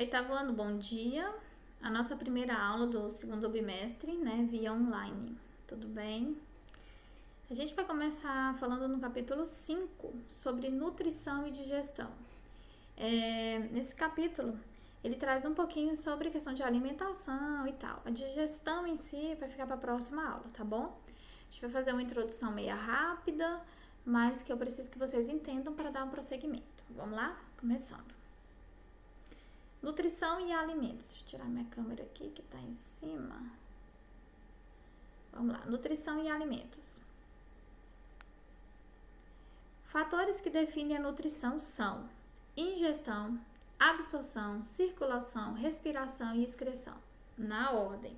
Oitavo ano, bom dia. A nossa primeira aula do segundo bimestre, né, via online. Tudo bem? A gente vai começar falando no capítulo 5 sobre nutrição e digestão. Nesse capítulo, ele traz um pouquinho sobre a questão de alimentação e tal. A digestão em si vai ficar para a próxima aula, tá bom? A gente vai fazer uma introdução meio rápida, mas que eu preciso que vocês entendam para dar um prosseguimento. Vamos lá? Começando. Nutrição e alimentos. Deixa eu tirar minha câmera aqui que está em cima. Vamos lá. Nutrição e alimentos. Fatores que definem a nutrição são ingestão, absorção, circulação, respiração e excreção. Na ordem.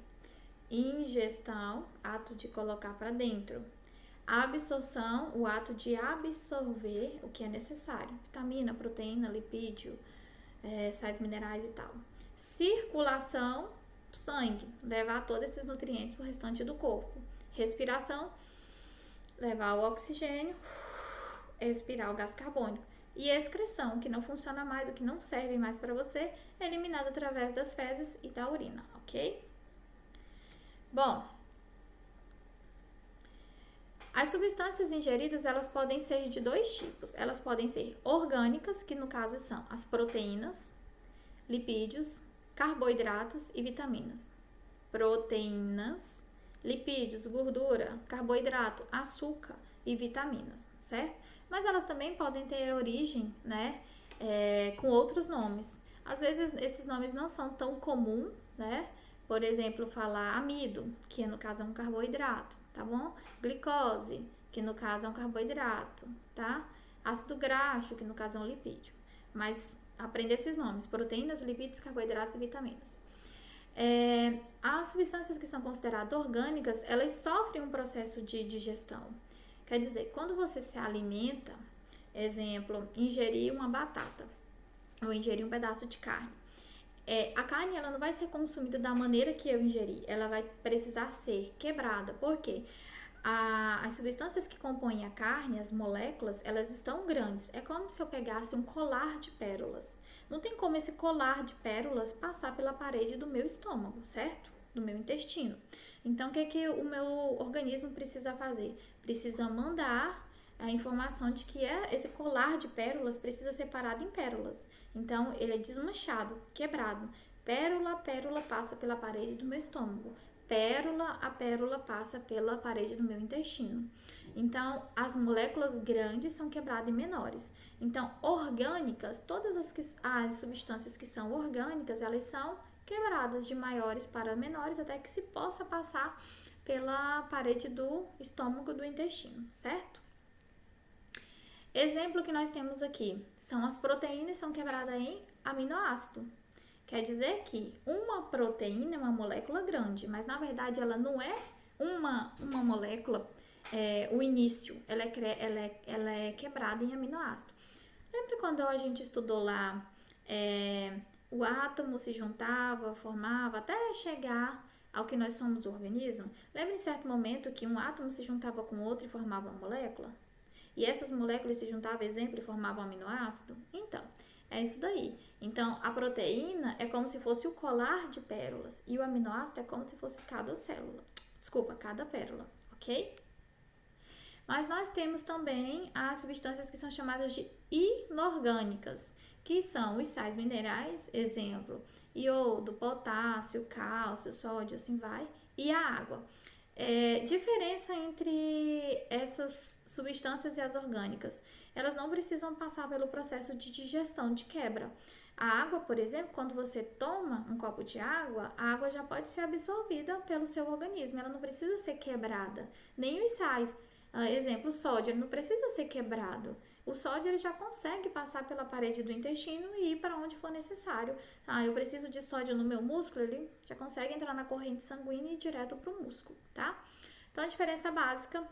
Ingestão, ato de colocar para dentro. Absorção, o ato de absorver o que é necessário. Vitamina, proteína, lipídio, sais minerais e tal. Circulação, sangue, levar todos esses nutrientes para o restante do corpo. Respiração, levar o oxigênio, expirar o gás carbônico. E excreção, que não funciona mais, o que não serve mais para você, é eliminado através das fezes e da urina, ok? Bom, as substâncias ingeridas, elas podem ser de dois tipos. Elas podem ser orgânicas, que no caso são as proteínas, lipídios, carboidratos e vitaminas. Proteínas, lipídios, gordura, carboidrato, açúcar e vitaminas, certo? Mas elas também podem ter origem, né, com outros nomes. Às vezes esses nomes não são tão comuns, né? Por exemplo, falar amido, que no caso é um carboidrato, tá bom? Glicose, que no caso é um carboidrato, tá? Ácido graxo, que no caso é um lipídio. Mas aprender esses nomes: proteínas, lipídios, carboidratos e vitaminas. As substâncias que são consideradas orgânicas, elas sofrem um processo de digestão. Quer dizer, quando você se alimenta, exemplo, ingerir uma batata ou ingerir um pedaço de carne, a carne ela não vai ser consumida da maneira que eu ingeri, ela vai precisar ser quebrada. Por quê? As substâncias que compõem a carne, as moléculas, elas estão grandes. É como se eu pegasse um colar de pérolas. Não tem como esse colar de pérolas passar pela parede do meu estômago, certo? Do meu intestino. Então, o que o meu organismo precisa fazer? Precisa mandar a informação de que esse colar de pérolas precisa ser separado em pérolas. Então, ele é desmanchado, quebrado. Pérola a pérola passa pela parede do meu estômago. Pérola a pérola passa pela parede do meu intestino. Então, as moléculas grandes são quebradas em menores. Então, orgânicas, todas as substâncias que são orgânicas, elas são quebradas de maiores para menores até que se possa passar pela parede do estômago, do intestino, certo? Exemplo que nós temos aqui são as proteínas, são quebradas em aminoácido. Quer dizer que uma proteína é uma molécula grande, mas na verdade ela não é uma molécula, o início, ela é quebrada em aminoácido. Lembra quando a gente estudou lá, o átomo se juntava, formava, até chegar ao que nós somos o organismo? Lembra em certo momento que um átomo se juntava com outro e formava uma molécula? E essas moléculas se juntavam, exemplo, e formavam aminoácido? Então, é isso daí. Então, a proteína é como se fosse o colar de pérolas. E o aminoácido é como se fosse cada célula. Desculpa, cada pérola, ok? Mas nós temos também as substâncias que são chamadas de inorgânicas, que são os sais minerais, exemplo, iodo, potássio, cálcio, sódio, assim vai, e a água. Diferença entre essas substâncias e as orgânicas: elas não precisam passar pelo processo de digestão, de quebra. A água, por exemplo, quando você toma um copo de água, a água já pode ser absorvida pelo seu organismo, ela não precisa ser quebrada. Nem os sais, exemplo, o sódio, ele não precisa ser quebrado. O sódio ele já consegue passar pela parede do intestino e ir para onde for necessário. Eu preciso de sódio no meu músculo, ele já consegue entrar na corrente sanguínea e ir direto para o músculo, tá? Então, a diferença básica: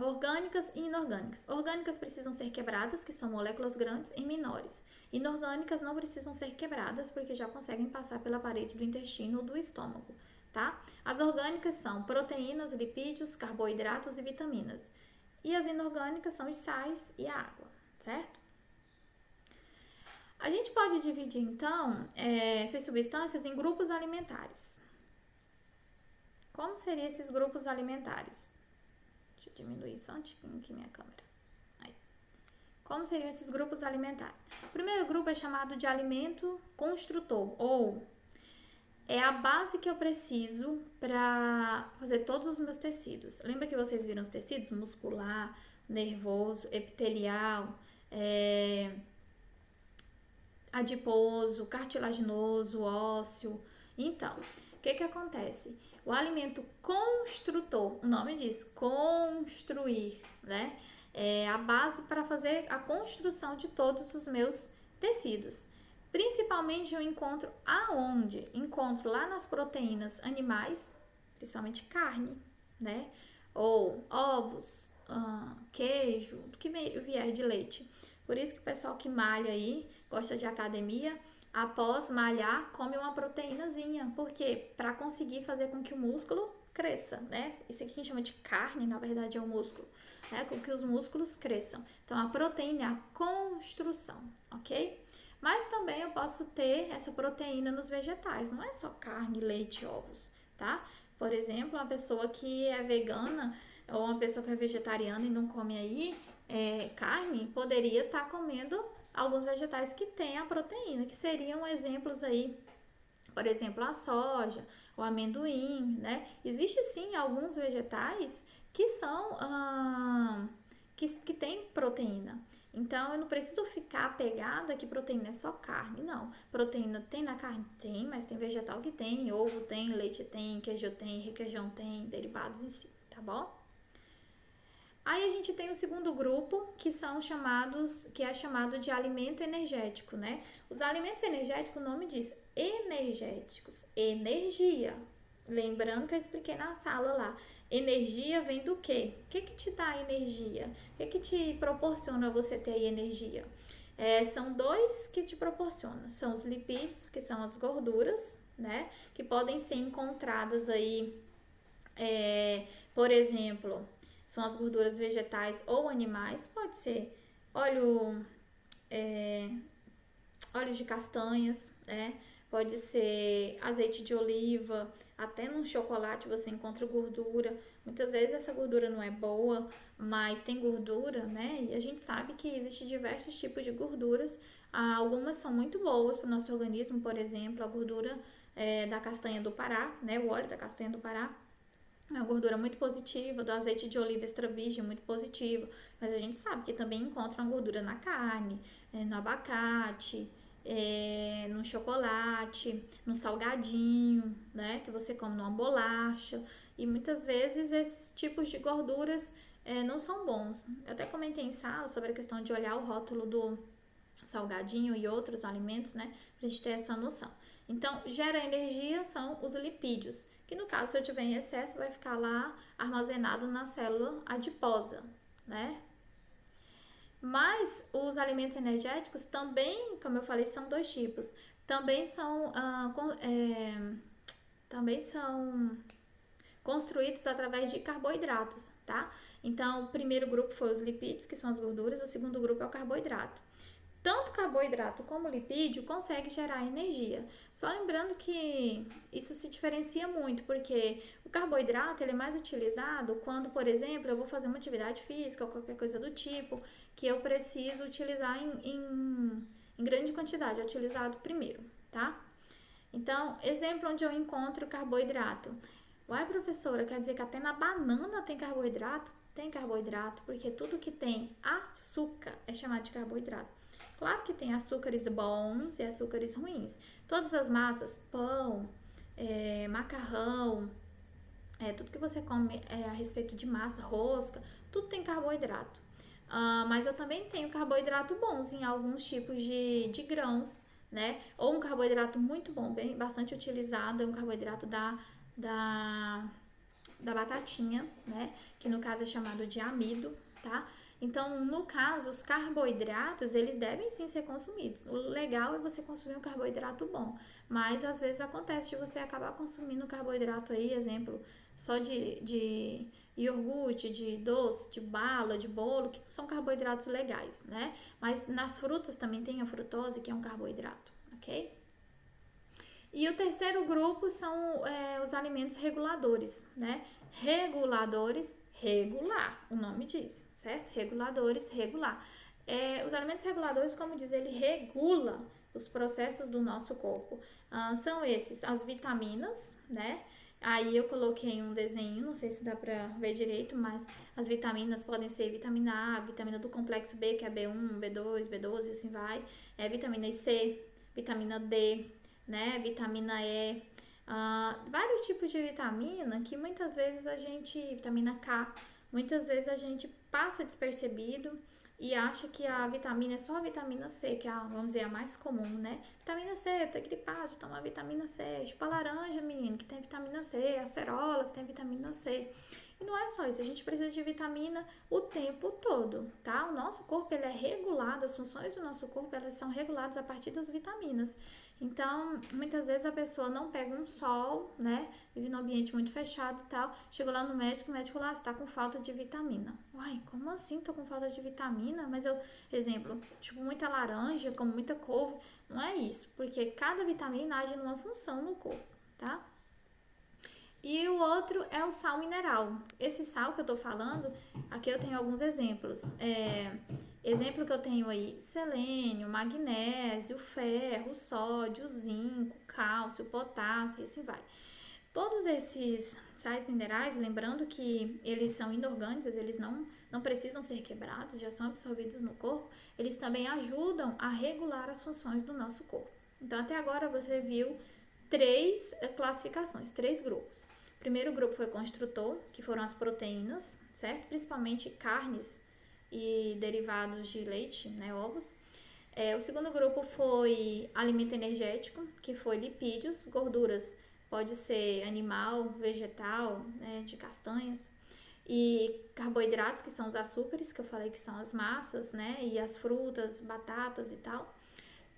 orgânicas e inorgânicas. Orgânicas precisam ser quebradas, que são moléculas grandes, em menores. Inorgânicas não precisam ser quebradas, porque já conseguem passar pela parede do intestino ou do estômago, tá? As orgânicas são proteínas, lipídios, carboidratos e vitaminas. E as inorgânicas são os sais e a água, certo? A gente pode dividir, então, essas substâncias em grupos alimentares. Como seriam esses grupos alimentares? Deixa eu diminuir só aqui minha câmera. Aí. Como seriam esses grupos alimentares? O primeiro grupo é chamado de alimento construtor, ou é a base que eu preciso para fazer todos os meus tecidos. Lembra que vocês viram os tecidos? Muscular, nervoso, epitelial, adiposo, cartilaginoso, ósseo. Então, o que acontece? O alimento construtor, o nome diz construir, né? É a base para fazer a construção de todos os meus tecidos. Principalmente eu encontro aonde? Encontro lá nas proteínas animais, principalmente carne, né? Ou ovos, queijo, do que vier de leite. Por isso que o pessoal que malha aí, gosta de academia, após malhar, come uma proteínazinha. Por quê? Para conseguir fazer com que o músculo cresça, né? Isso aqui a gente chama de carne, na verdade é o músculo, né? Com que os músculos cresçam. Então, a proteína é a construção, ok? Mas também eu posso ter essa proteína nos vegetais, não é só carne, leite e ovos, tá? Por exemplo, uma pessoa que é vegana ou uma pessoa que é vegetariana e não come aí carne, poderia estar comendo alguns vegetais que têm a proteína, que seriam exemplos aí, por exemplo, a soja, o amendoim, né? Existe sim alguns vegetais que são que têm proteína. Então, eu não preciso ficar apegada que proteína é só carne, não. Proteína tem na carne? Tem, mas tem vegetal que tem, ovo tem, leite tem, queijo tem, requeijão tem, derivados em si, tá bom? Aí a gente tem o segundo grupo, que é chamado de alimento energético, né? Os alimentos energéticos, o nome diz energéticos, energia. Lembrando que eu expliquei na sala lá. Energia vem do quê? O que te dá energia? O que te proporciona você ter energia? São dois que te proporcionam. São os lipídios, que são as gorduras, né? Que podem ser encontradas aí, por exemplo, são as gorduras vegetais ou animais. Pode ser óleo de castanhas, né? Pode ser azeite de oliva, até no chocolate você encontra gordura. Muitas vezes essa gordura não é boa, mas tem gordura, né? E a gente sabe que existem diversos tipos de gorduras. Algumas são muito boas para o nosso organismo, por exemplo, a gordura da castanha do Pará, né? O óleo da castanha do Pará. É uma gordura muito positiva, do azeite de oliva extra virgem, muito positivo. Mas a gente sabe que também encontra uma gordura na carne, no abacate, no chocolate, no salgadinho, né? Que você come numa bolacha. E muitas vezes esses tipos de gorduras não são bons. Eu até comentei em sala sobre a questão de olhar o rótulo do salgadinho e outros alimentos, né? Pra gente ter essa noção. Então, gera energia são os lipídios, que no caso, se eu tiver em excesso, vai ficar lá armazenado na célula adiposa, né? Mas os alimentos energéticos também, como eu falei, são dois tipos. Também são construídos através de carboidratos, tá? Então, o primeiro grupo foi os lipídios, que são as gorduras, o segundo grupo é o carboidrato. Tanto carboidrato como lipídio consegue gerar energia. Só lembrando que isso se diferencia muito, porque o carboidrato ele é mais utilizado quando, por exemplo, eu vou fazer uma atividade física ou qualquer coisa do tipo, que eu preciso utilizar em grande quantidade, é utilizado primeiro, tá? Então, exemplo onde eu encontro carboidrato. Uai, professora, quer dizer que até na banana tem carboidrato? Tem carboidrato, porque tudo que tem açúcar é chamado de carboidrato. Claro que tem açúcares bons e açúcares ruins. Todas as massas, pão, macarrão, tudo que você come a respeito de massa, rosca, tudo tem carboidrato. Mas eu também tenho carboidrato bons em alguns tipos de grãos, né? Ou um carboidrato muito bom, bastante utilizado, é um carboidrato da batatinha, né? Que no caso é chamado de amido, tá? Então, no caso, os carboidratos, eles devem sim ser consumidos. O legal é você consumir um carboidrato bom, mas às vezes acontece de você acabar consumindo carboidrato aí, exemplo, só de iogurte, de doce, de bala, de bolo, que não são carboidratos legais, né? Mas nas frutas também tem a frutose, que é um carboidrato, ok? E o terceiro grupo são os alimentos reguladores, né? Reguladores, regular, o nome diz, certo? Reguladores, regular. Os alimentos reguladores, como diz, ele regula os processos do nosso corpo. São esses, as vitaminas, né? Aí eu coloquei um desenho, não sei se dá pra ver direito, mas as vitaminas podem ser vitamina A, vitamina do complexo B, que é B1, B2, B12, assim vai. Vitamina C, vitamina D, né? Vitamina E, vários tipos de vitamina que muitas vezes vitamina K, muitas vezes a gente passa despercebido e acha que a vitamina é só a vitamina C, que é vamos dizer, a mais comum, né? Vitamina C, tá gripado, toma vitamina C, chupa laranja, menino, que tem vitamina C, acerola, que tem vitamina C. E não é só isso, a gente precisa de vitamina o tempo todo, tá? O nosso corpo, ele é regulado, as funções do nosso corpo, elas são reguladas a partir das vitaminas. Então, muitas vezes a pessoa não pega um sol, né? Vive num ambiente muito fechado e tal. Chegou lá no médico, o médico lá, você tá com falta de vitamina. Uai, como assim tô com falta de vitamina? Mas exemplo, tipo muita laranja, como muita couve. Não é isso, porque cada vitamina age numa função no corpo, tá? E o outro é o sal mineral. Esse sal que eu tô falando, aqui eu tenho alguns exemplos. Exemplo que eu tenho aí, selênio, magnésio, ferro, sódio, zinco, cálcio, potássio, e assim vai. Todos esses sais minerais, lembrando que eles são inorgânicos, eles não precisam ser quebrados, já são absorvidos no corpo, eles também ajudam a regular as funções do nosso corpo. Então, até agora você viu 3 classificações, 3 grupos. O primeiro grupo foi construtor, que foram as proteínas, certo? Principalmente carnes e derivados de leite, né, ovos. O segundo grupo foi alimento energético, que foi lipídios, gorduras, pode ser animal, vegetal, né, de castanhas, e carboidratos, que são os açúcares, que eu falei que são as massas, né, e as frutas, batatas e tal.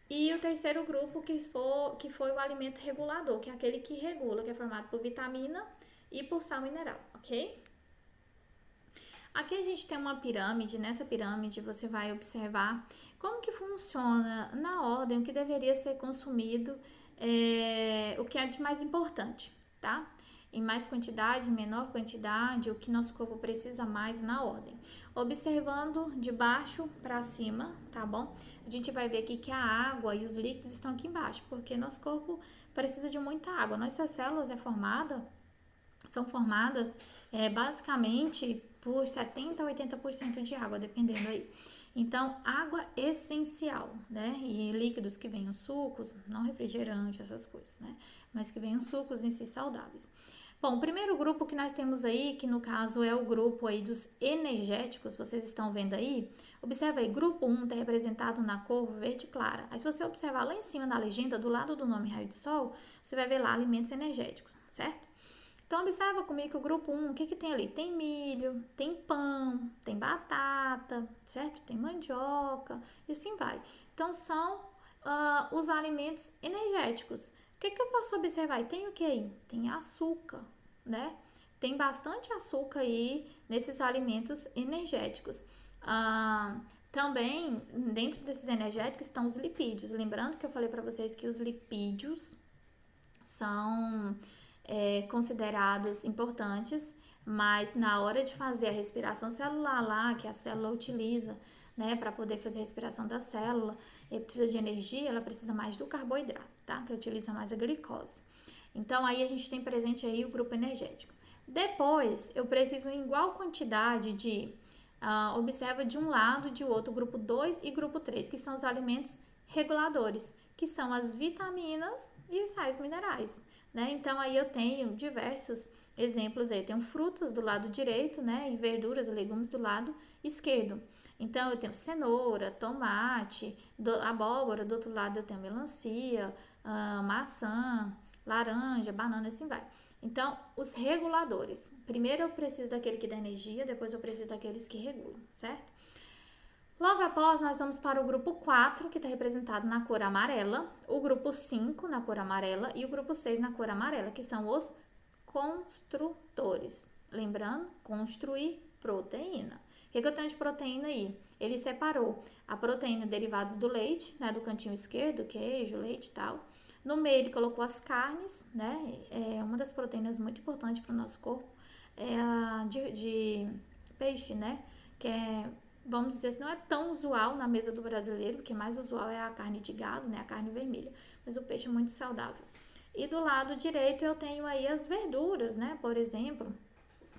E o terceiro grupo que foi o alimento regulador, que é aquele que regula, que é formado por vitamina e por sal mineral, ok? Aqui a gente tem uma pirâmide, nessa pirâmide você vai observar como que funciona na ordem o que deveria ser consumido, o que é de mais importante, tá? Em mais quantidade, menor quantidade, o que nosso corpo precisa mais na ordem. Observando de baixo para cima, tá bom? A gente vai ver aqui que a água e os líquidos estão aqui embaixo, porque nosso corpo precisa de muita água. Nossas células são formadas basicamente por 70 a 80% de água, dependendo aí. Então, água essencial, né? E líquidos que venham sucos, não refrigerante, essas coisas, né? Mas que venham sucos em si saudáveis. Bom, o primeiro grupo que nós temos aí, que no caso é o grupo aí dos energéticos, vocês estão vendo aí? Observa aí, grupo 1 está representado na cor verde clara. Aí se você observar lá em cima na legenda, do lado do nome raio de sol, você vai ver lá alimentos energéticos, certo? Então, observa comigo que o grupo 1, o que tem ali? Tem milho, tem pão, tem batata, certo? Tem mandioca, e assim vai. Então, são os alimentos energéticos. O que eu posso observar? Tem o que aí? Tem açúcar, né? Tem bastante açúcar aí nesses alimentos energéticos. Também, dentro desses energéticos, estão os lipídios. Lembrando que eu falei para vocês que os lipídios são considerados importantes, mas na hora de fazer a respiração celular lá, que a célula utiliza, né, para poder fazer a respiração da célula, ele precisa de energia, ela precisa mais do carboidrato, tá? Que utiliza mais a glicose. Então, aí a gente tem presente aí o grupo energético. Depois, eu preciso em igual quantidade de, observa de um lado e de outro, grupo 2 e grupo 3, que são os alimentos reguladores, que são as vitaminas e os sais minerais, né? Então, aí eu tenho diversos exemplos aí. Eu tenho frutas do lado direito, né? E verduras e legumes do lado esquerdo. Então, eu tenho cenoura, tomate, abóbora, do outro lado eu tenho melancia, maçã, laranja, banana, assim vai. Então, os reguladores. Primeiro eu preciso daquele que dá energia, depois eu preciso daqueles que regulam, certo? Logo após, nós vamos para o grupo 4, que está representado na cor amarela, o grupo 5 na cor amarela e o grupo 6 na cor amarela, que são os construtores. Lembrando, construir proteína. O que eu tenho de proteína aí? Ele separou a proteína derivados do leite, né, do cantinho esquerdo, queijo, leite e tal. No meio ele colocou as carnes, né, é uma das proteínas muito importantes para o nosso corpo, é a de peixe, né, que é, vamos dizer assim, não é tão usual na mesa do brasileiro, porque mais usual é a carne de gado, né, a carne vermelha, mas o peixe é muito saudável. E do lado direito eu tenho aí as verduras, né, por exemplo,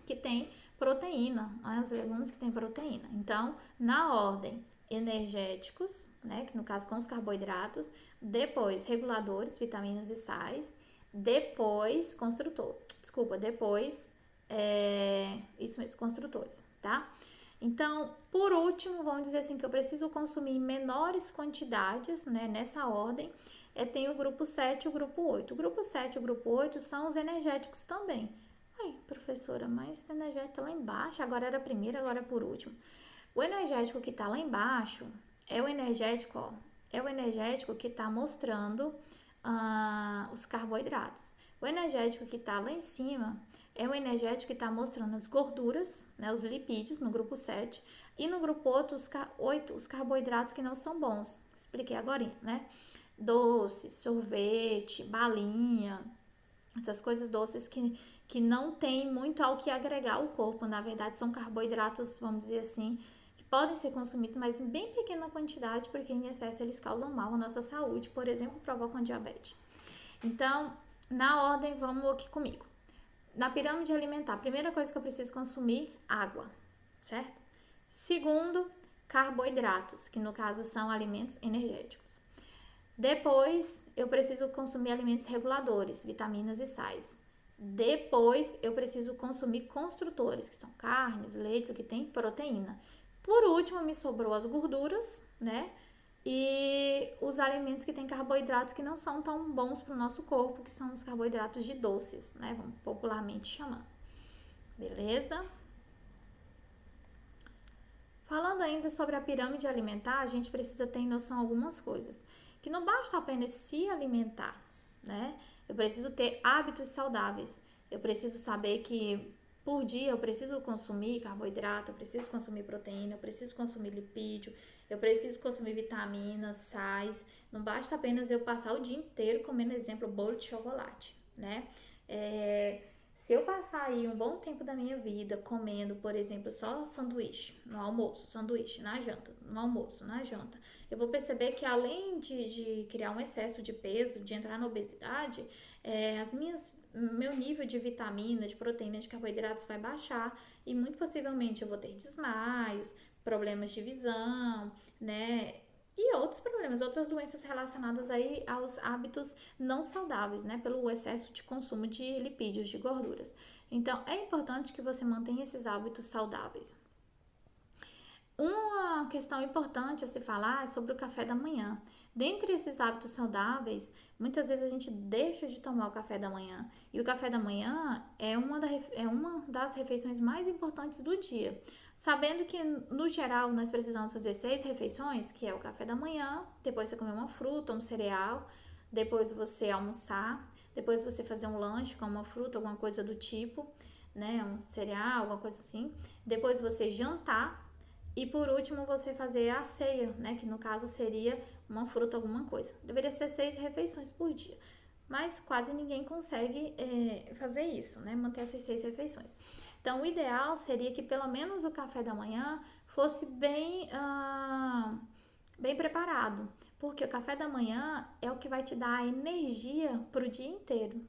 que tem proteína, né, os legumes que tem proteína. Então, na ordem, energéticos, né, que no caso com os carboidratos, depois reguladores, vitaminas e sais, depois isso mesmo, construtores, tá? Então, por último, vamos dizer assim que eu preciso consumir menores quantidades, né, nessa ordem. Tem o grupo 7 e o grupo 8. O grupo 7 e o grupo 8 são os energéticos também. Ai, professora, mas o energético tá lá embaixo, agora era primeiro, agora é por último. O energético que tá lá embaixo é o energético, ó, é o energético que tá mostrando os carboidratos. O energético que tá lá em cima é o energético que está mostrando as gorduras, né, os lipídios, no grupo 7. E no grupo 8, os carboidratos que não são bons. Expliquei agora, né? Doces, sorvete, balinha, essas coisas doces que não tem muito ao que agregar ao corpo. Na verdade, são carboidratos, vamos dizer assim, que podem ser consumidos, mas em bem pequena quantidade, porque em excesso eles causam mal à nossa saúde, por exemplo, provocam diabetes. Então, na ordem, vamos aqui comigo. Na pirâmide alimentar, a primeira coisa que eu preciso consumir, água, certo? Segundo, carboidratos, que no caso são alimentos energéticos. Depois, eu preciso consumir alimentos reguladores, vitaminas e sais. Depois, eu preciso consumir construtores, que são carnes, leites, o que tem proteína. Por último, me sobrou as gorduras, né? E os alimentos que têm carboidratos que não são tão bons para o nosso corpo, que são os carboidratos de doces, né? Vamos popularmente chamar. Beleza? Falando ainda sobre a pirâmide alimentar, a gente precisa ter em noção algumas coisas. Que não basta apenas se alimentar, né? Eu preciso ter hábitos saudáveis. Eu preciso saber que por dia eu preciso consumir carboidrato, eu preciso consumir proteína, eu preciso consumir lipídio, eu preciso consumir vitaminas, sais. Não basta apenas eu passar o dia inteiro comendo, exemplo, bolo de chocolate, né? Se eu passar aí um bom tempo da minha vida comendo, por exemplo, só sanduíche no almoço, sanduíche na janta, no almoço, na janta, eu vou perceber que além de criar um excesso de peso, de entrar na obesidade, meu nível de vitamina, de proteína, de carboidratos vai baixar e muito possivelmente eu vou ter desmaios, problemas de visão, né? E outros problemas, outras doenças relacionadas aí aos hábitos não saudáveis, né? Pelo excesso de consumo de lipídios, de gorduras. Então, é importante que você mantenha esses hábitos saudáveis. Uma questão importante a se falar é sobre o café da manhã. Dentre esses hábitos saudáveis, muitas vezes a gente deixa de tomar o café da manhã. E o café da manhã é uma das refeições mais importantes do dia. Sabendo que, no geral, nós precisamos fazer 6 refeições, que é o café da manhã, depois você comer uma fruta, um cereal, depois você almoçar, depois você fazer um lanche com uma fruta, alguma coisa do tipo, né, um cereal, alguma coisa assim. Depois você jantar e, por último, você fazer a ceia, né, que no caso seria uma fruta, alguma coisa. Deveria ser 6 refeições por dia, mas quase ninguém consegue fazer isso, né, manter essas 6 refeições. Então, o ideal seria que pelo menos o café da manhã fosse bem preparado, porque o café da manhã é o que vai te dar a energia para o dia inteiro.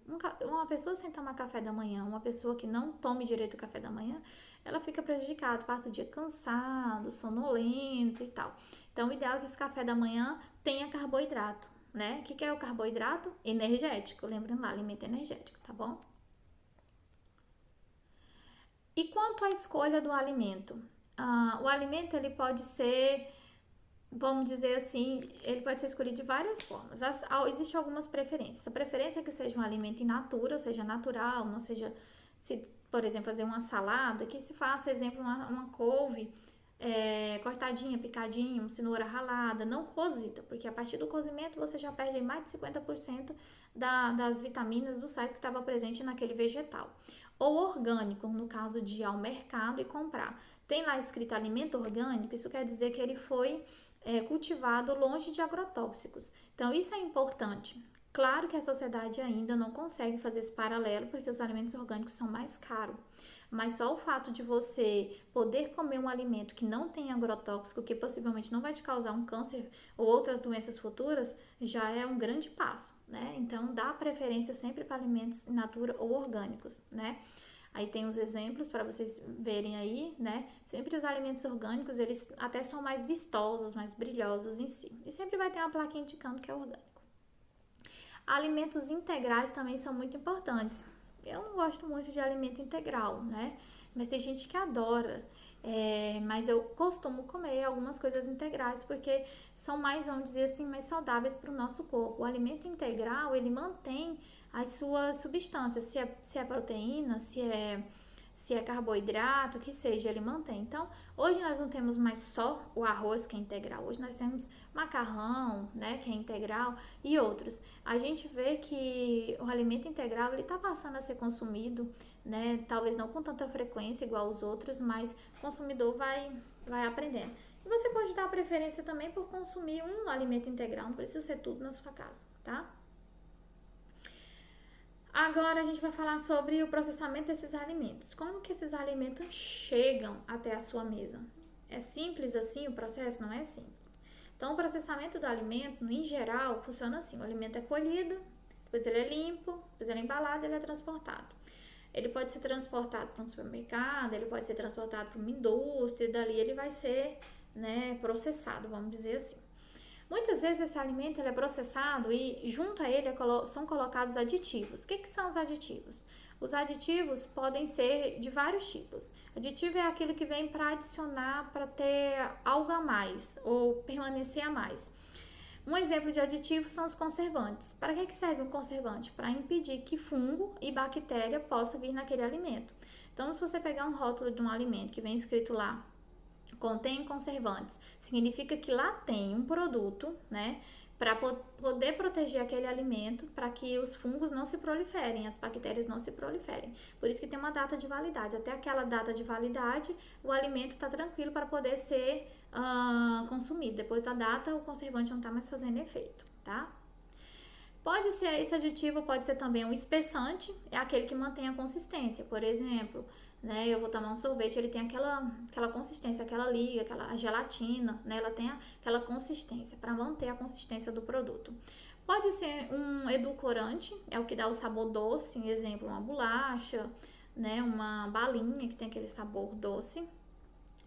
Uma pessoa sem tomar café da manhã, uma pessoa que não tome direito o café da manhã, ela fica prejudicada, passa o dia cansado, sonolento e tal. Então, o ideal é que esse café da manhã tenha carboidrato, né? O que é o carboidrato? Energético, lembrando lá, alimento energético, tá bom? E quanto à escolha do alimento? O alimento ele pode ser, vamos dizer assim, ele pode ser escolhido de várias formas. Existem algumas preferências. A preferência é que seja um alimento in natura, ou seja, natural, não seja, se, por exemplo, fazer uma salada, que se faça, exemplo, uma couve, cortadinha, picadinha, cenoura ralada, não cozida, porque a partir do cozimento você já perde mais de 50% das vitaminas, dos sais que estava presente naquele vegetal. Ou orgânico, no caso de ir ao mercado e comprar. Tem lá escrito alimento orgânico, isso quer dizer que ele foi cultivado longe de agrotóxicos. Então, isso é importante. Claro que a sociedade ainda não consegue fazer esse paralelo, porque os alimentos orgânicos são mais caros. Mas só o fato de você poder comer um alimento que não tem agrotóxico, que possivelmente não vai te causar um câncer ou outras doenças futuras, já é um grande passo, né? Então, dá preferência sempre para alimentos in natura ou orgânicos, né? Aí tem os exemplos para vocês verem aí, né? Sempre os alimentos orgânicos, eles até são mais vistosos, mais brilhosos em si. E sempre vai ter uma plaquinha indicando que é orgânico. Alimentos integrais também são muito importantes. Eu não gosto muito de alimento integral, né? Mas tem gente que adora. Mas eu costumo comer algumas coisas integrais porque são mais, vamos dizer assim, mais saudáveis para o nosso corpo. O alimento integral, ele mantém as suas substâncias, se é proteína, se é carboidrato, que seja, ele mantém. Então, hoje nós não temos mais só o arroz que é integral, hoje nós temos macarrão, né, que é integral e outros. A gente vê que o alimento integral, ele tá passando a ser consumido, né, talvez não com tanta frequência igual os outros, mas o consumidor vai aprendendo. E você pode dar preferência também por consumir um alimento integral, não precisa ser tudo na sua casa, tá? Agora a gente vai falar sobre o processamento desses alimentos. Como que esses alimentos chegam até a sua mesa? É simples assim o processo? Não é simples. Então, o processamento do alimento, em geral, funciona assim. O alimento é colhido, depois ele é limpo, depois ele é embalado, ele é transportado. Ele pode ser transportado para um supermercado, ele pode ser transportado para uma indústria, e dali ele vai ser, né, processado, vamos dizer assim. Muitas vezes esse alimento ele é processado e junto a ele são colocados aditivos. O que são os aditivos? Os aditivos podem ser de vários tipos. Aditivo é aquilo que vem para adicionar, para ter algo a mais ou permanecer a mais. Um exemplo de aditivo são os conservantes. Para que serve um conservante? Para impedir que fungo e bactéria possam vir naquele alimento. Então, se você pegar um rótulo de um alimento que vem escrito lá contém conservantes, significa que lá tem um produto, né, para poder proteger aquele alimento, para que os fungos não se proliferem, as bactérias não se proliferem. Por isso que tem uma data de validade. Até aquela data de validade, o alimento está tranquilo para poder ser consumido. Depois da data, o conservante não está mais fazendo efeito, tá? Pode ser, esse aditivo pode ser também um espessante, é aquele que mantém a consistência. Por exemplo, né, eu vou tomar um sorvete, ele tem aquela consistência, aquela liga, aquela gelatina, né, ela tem aquela consistência para manter a consistência do produto. Pode ser um edulcorante, é o que dá o sabor doce, exemplo, uma bolacha, né, uma balinha que tem aquele sabor doce.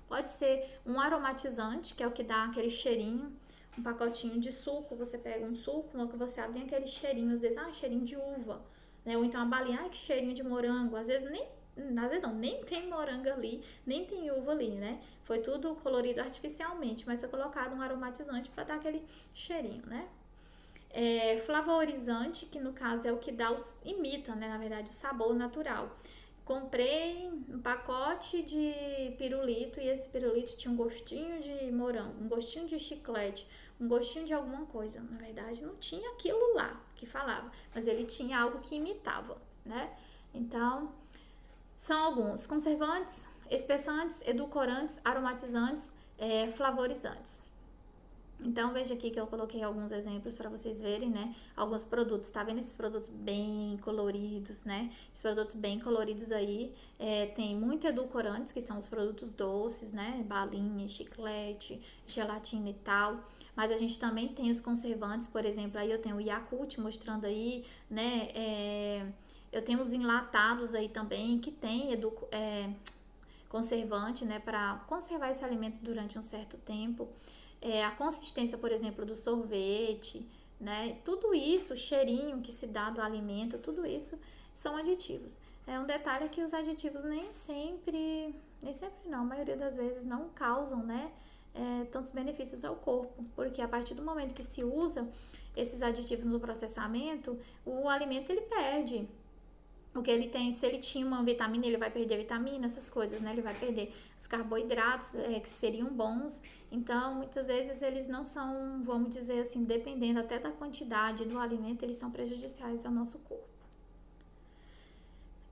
Pode ser um aromatizante, que é o que dá aquele cheirinho. Um pacotinho de suco, você pega um suco, no que você abre tem aquele cheirinho, às vezes, cheirinho de uva, né? Ou então a balinha, que cheirinho de morango, às vezes nem tem morango ali, nem tem uva ali, né? Foi tudo colorido artificialmente, mas é colocado um aromatizante para dar aquele cheirinho, né? Flavorizante, que no caso é o que imita, né, na verdade, o sabor natural. Comprei um pacote de pirulito e esse pirulito tinha um gostinho de morango, um gostinho de chiclete, um gostinho de alguma coisa. Na verdade, não tinha aquilo lá que falava, mas ele tinha algo que imitava, né? Então, são alguns conservantes, espessantes, edulcorantes, aromatizantes, flavorizantes. Então, veja aqui que eu coloquei alguns exemplos para vocês verem, né? Alguns produtos, tá vendo esses produtos bem coloridos, né? Esses produtos bem coloridos aí, tem muito edulcorantes, que são os produtos doces, né? Balinha, chiclete, gelatina e tal. Mas a gente também tem os conservantes, por exemplo, aí eu tenho o Yakult mostrando aí, né? Eu tenho os enlatados aí também, que tem conservante, né? Para conservar esse alimento durante um certo tempo. A consistência, por exemplo, do sorvete, né? Tudo isso, o cheirinho que se dá do alimento, tudo isso são aditivos. Um detalhe é que os aditivos nem sempre não, a maioria das vezes não causam, né, tantos benefícios ao corpo, porque a partir do momento que se usa esses aditivos no processamento, o alimento ele perde O que ele tem, se ele tinha uma vitamina, ele vai perder a vitamina, essas coisas, né? Ele vai perder os carboidratos, que seriam bons. Então, muitas vezes eles não são, vamos dizer assim, dependendo até da quantidade do alimento, eles são prejudiciais ao nosso corpo.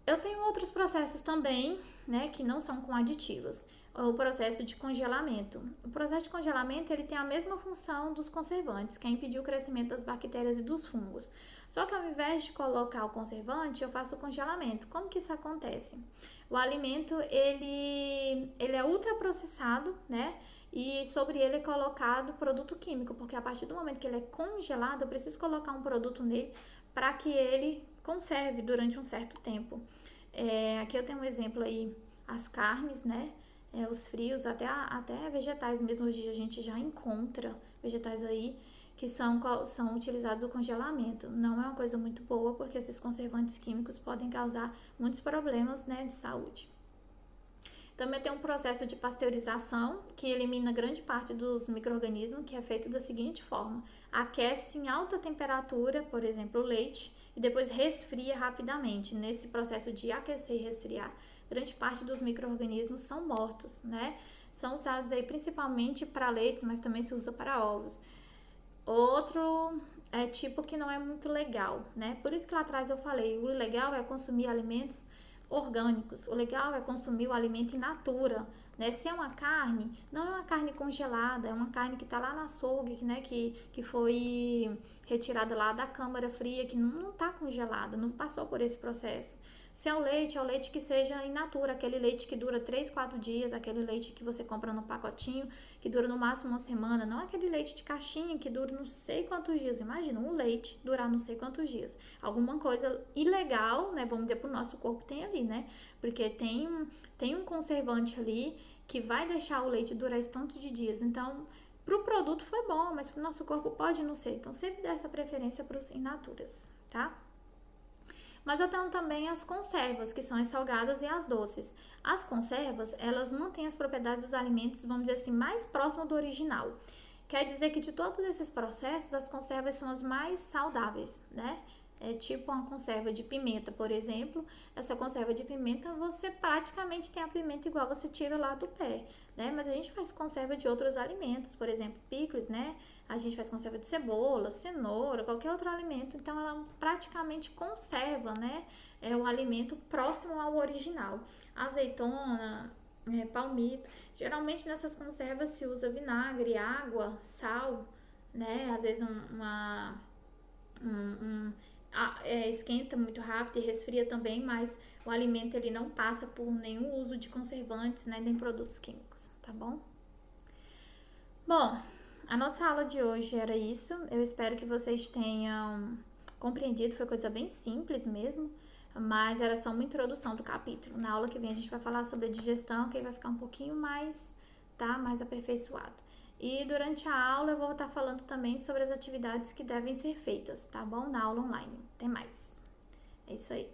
Eu tenho outros processos também, né, que não são com aditivos. O processo de congelamento. O processo de congelamento, ele tem a mesma função dos conservantes, que é impedir o crescimento das bactérias e dos fungos. Só que ao invés de colocar o conservante, eu faço o congelamento. Como que isso acontece? O alimento, ele é ultraprocessado, né? E sobre ele é colocado produto químico, porque a partir do momento que ele é congelado, eu preciso colocar um produto nele para que ele conserve durante um certo tempo. Aqui eu tenho um exemplo aí, as carnes, né? Os frios, até vegetais mesmo, hoje a gente já encontra vegetais aí que são utilizados o congelamento. Não é uma coisa muito boa, porque esses conservantes químicos podem causar muitos problemas, né, de saúde. Também tem um processo de pasteurização, que elimina grande parte dos micro-organismos, que é feito da seguinte forma: aquece em alta temperatura, por exemplo, o leite, e depois resfria rapidamente. Nesse processo de aquecer e resfriar, grande parte dos micro-organismos são mortos, né? São usados aí principalmente para leites, mas também se usa para ovos. Outro tipo que não é muito legal, né? Por isso que lá atrás eu falei, o legal é consumir alimentos orgânicos. O legal é consumir o alimento in natura, né? Se é uma carne, não é uma carne congelada, é uma carne que está lá no açougue, né? Que foi retirada lá da câmara fria, que não está congelada, não passou por esse processo. Se é o leite que seja in natura, aquele leite que dura 3, 4 dias, aquele leite que você compra no pacotinho, que dura no máximo uma semana, não aquele leite de caixinha que dura não sei quantos dias. Imagina, um leite durar não sei quantos dias. Alguma coisa ilegal, né, vamos dizer, pro nosso corpo tem ali, né? Porque tem um conservante ali que vai deixar o leite durar esse tanto de dias. Então, pro produto foi bom, mas pro nosso corpo pode não ser. Então, sempre dá essa preferência pros in naturas, tá? Mas eu tenho também as conservas, que são as salgadas e as doces. As conservas, elas mantêm as propriedades dos alimentos, vamos dizer assim, mais próximo do original. Quer dizer que de todos esses processos, as conservas são as mais saudáveis, né? É tipo uma conserva de pimenta, por exemplo. Essa conserva de pimenta, você praticamente tem a pimenta igual você tira lá do pé, né? Mas a gente faz conserva de outros alimentos, por exemplo, picles, né? A gente faz conserva de cebola, cenoura, qualquer outro alimento. Então, ela praticamente conserva, né? O alimento próximo ao original. Azeitona, palmito. Geralmente, nessas conservas se usa vinagre, água, sal, né? Às vezes esquenta muito rápido e resfria também, mas o alimento ele não passa por nenhum uso de conservantes, né, nem produtos químicos, tá bom? Bom, a nossa aula de hoje era isso. Eu espero que vocês tenham compreendido, foi coisa bem simples mesmo, mas era só uma introdução do capítulo. Na aula que vem a gente vai falar sobre a digestão, que aí vai ficar um pouquinho mais, tá, mais aperfeiçoado. E durante a aula eu vou estar falando também sobre as atividades que devem ser feitas, tá bom? Na aula online. Até mais. É isso aí.